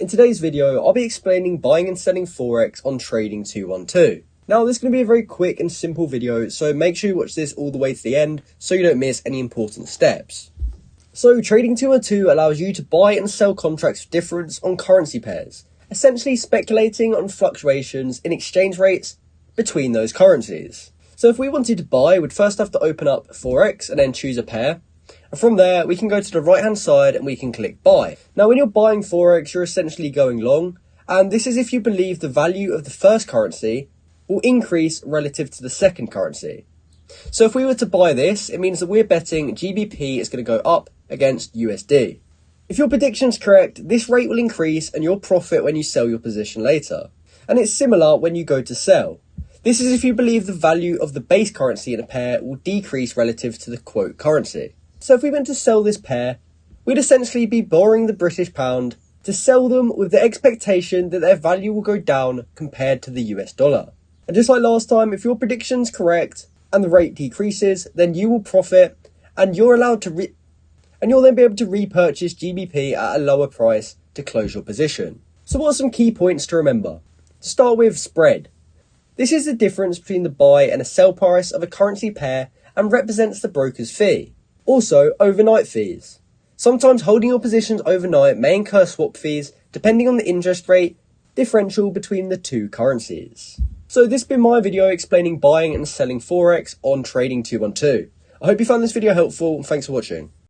In today's video, I'll be explaining buying and selling Forex on Trading 212. Now, this is going to be a very quick and simple video, so make sure you watch this all the way to the end so you don't miss any important steps. So, Trading 212 allows you to buy and sell contracts for difference on currency pairs, essentially speculating on fluctuations in exchange rates between those currencies. So if we wanted to buy, we'd first have to open up Forex and then choose a pair. And from there, we can go to the right hand side and we can click buy. Now, when you're buying Forex, you're essentially going long. And this is if you believe the value of the first currency will increase relative to the second currency. So if we were to buy this, it means that we're betting GBP is going to go up against USD. If your prediction's correct, this rate will increase and you'll profit when you sell your position later. And it's similar when you go to sell. This is if you believe the value of the base currency in a pair will decrease relative to the quote currency. So if we went to sell this pair, we'd essentially be borrowing the British pound to sell them with the expectation that their value will go down compared to the US dollar. And just like last time, if your prediction's correct and the rate decreases, then you will profit and you're allowed to and you'll then be able to repurchase GBP at a lower price to close your position. So what are some key points to remember? To start with, spread. This is the difference between the buy and a sell price of a currency pair and represents the broker's fee. Also, overnight fees. Sometimes holding your positions overnight may incur swap fees depending on the interest rate differential between the two currencies. So this has been my video explaining buying and selling Forex on Trading 212. I hope you found this video helpful and thanks for watching.